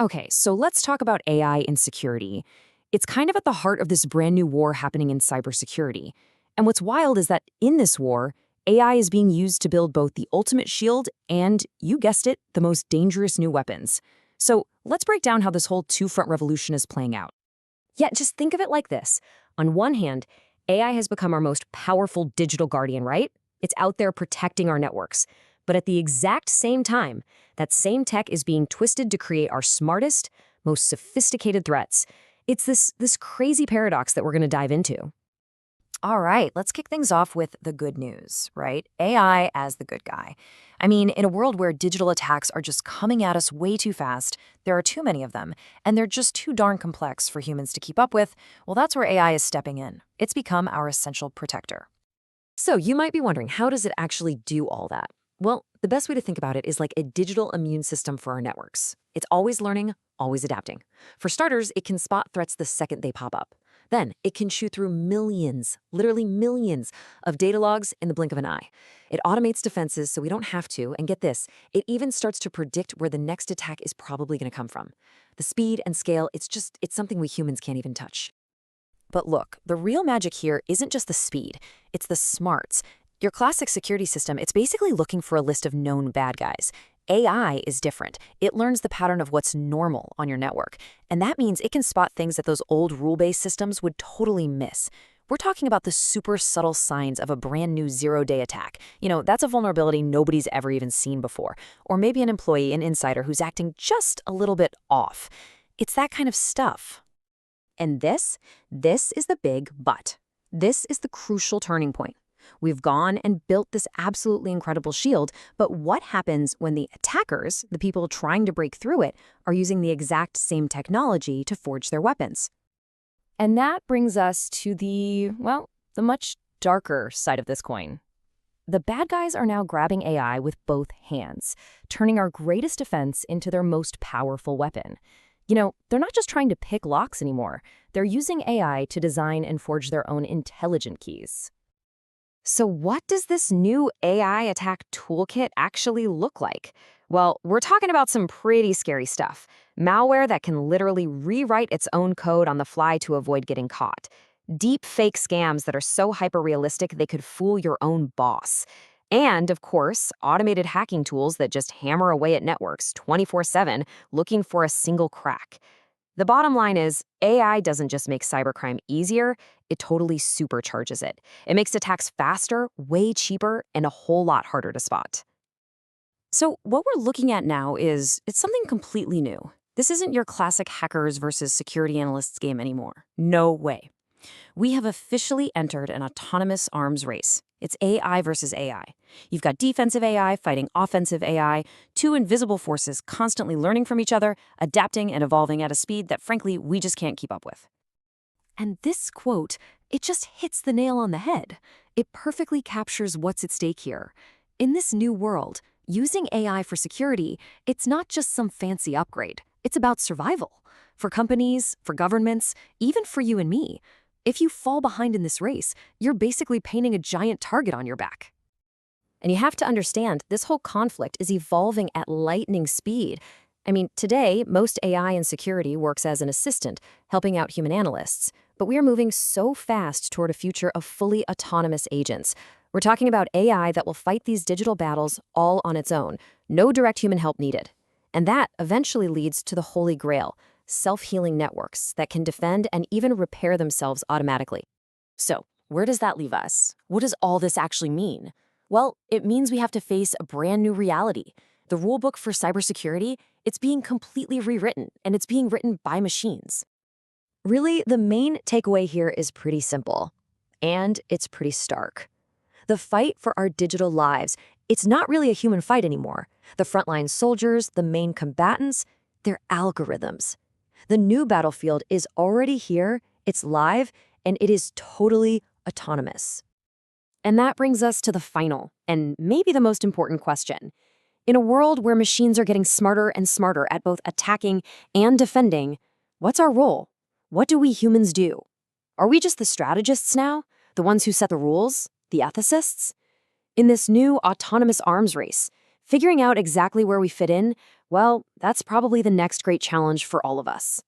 Okay, so let's talk about AI and security. It's kind of at the heart of this brand new war happening in cybersecurity. And what's wild is that in this war, AI is being used to build both the ultimate shield and, you guessed it, the most dangerous new weapons. So let's break down how this whole two-front revolution is playing out. Yeah, just think of it like this. On one hand, AI has become our most powerful digital guardian, right? It's out there protecting our networks. But at the exact same time, that same tech is being twisted to create our smartest, most sophisticated threats. It's this crazy paradox that we're going to dive into. All right, let's kick things off with the good news, right? AI as the good guy. I mean, in a world where digital attacks are just coming at us way too fast, there are too many of them, and they're just too darn complex for humans to keep up with, well, that's where AI is stepping in. It's become our essential protector. So you might be wondering, how does it actually do all that? Well, the best way to think about it is like a digital immune system for our networks. It's always learning, always adapting. For starters, it can spot threats the second they pop up. Then, it can chew through millions, literally millions, of data logs in the blink of an eye. It automates defenses so we don't have to, and get this, it even starts to predict where the next attack is probably going to come from. The speed and scale, it's something we humans can't even touch. But look, the real magic here isn't just the speed, it's the smarts. Your classic security system, it's basically looking for a list of known bad guys. AI is different. It learns the pattern of what's normal on your network. And that means it can spot things that those old rule-based systems would totally miss. We're talking about the super subtle signs of a brand new zero-day attack. That's a vulnerability nobody's ever even seen before. Or maybe an employee, an insider who's acting just a little bit off. It's that kind of stuff. And this is the big but. This is the crucial turning point. We've gone and built this absolutely incredible shield, but what happens when the attackers, the people trying to break through it, are using the exact same technology to forge their weapons? And that brings us to the much darker side of this coin. The bad guys are now grabbing AI with both hands, turning our greatest defense into their most powerful weapon. They're not just trying to pick locks anymore. They're using AI to design and forge their own intelligent keys. So what does this new AI attack toolkit actually look like? Well, we're talking about some pretty scary stuff. Malware that can literally rewrite its own code on the fly to avoid getting caught. Deep fake scams that are so hyper-realistic they could fool your own boss. And, of course, automated hacking tools that just hammer away at networks 24/7 looking for a single crack. The bottom line is, AI doesn't just make cybercrime easier, it totally supercharges it. It makes attacks faster, way cheaper, and a whole lot harder to spot. So what we're looking at now it's something completely new. This isn't your classic hackers versus security analysts game anymore. No way. We have officially entered an autonomous arms race. It's AI versus AI. You've got defensive AI fighting offensive AI, two invisible forces constantly learning from each other, adapting and evolving at a speed that, frankly, we just can't keep up with. And this quote, it just hits the nail on the head. It perfectly captures what's at stake here. In this new world, using AI for security, it's not just some fancy upgrade. It's about survival. For companies, for governments, even for you and me. If you fall behind in this race, you're basically painting a giant target on your back. And you have to understand, this whole conflict is evolving at lightning speed. I mean, today, most AI in security works as an assistant, helping out human analysts. But we are moving so fast toward a future of fully autonomous agents. We're talking about AI that will fight these digital battles all on its own. No direct human help needed. And that eventually leads to the holy grail, self-healing networks that can defend and even repair themselves automatically. So, where does that leave us? What does all this actually mean? Well, it means we have to face a brand new reality. The rulebook for cybersecurity, it's being completely rewritten, and it's being written by machines. Really, the main takeaway here is pretty simple, and it's pretty stark. The fight for our digital lives, it's not really a human fight anymore. The frontline soldiers, the main combatants, they're algorithms. The new battlefield is already here, it's live, and it is totally autonomous. And that brings us to the final, and maybe the most important question. In a world where machines are getting smarter and smarter at both attacking and defending, what's our role? What do we humans do? Are we just the strategists now? The ones who set the rules? The ethicists? In this new autonomous arms race, figuring out exactly where we fit in, Well, that's probably the next great challenge for all of us.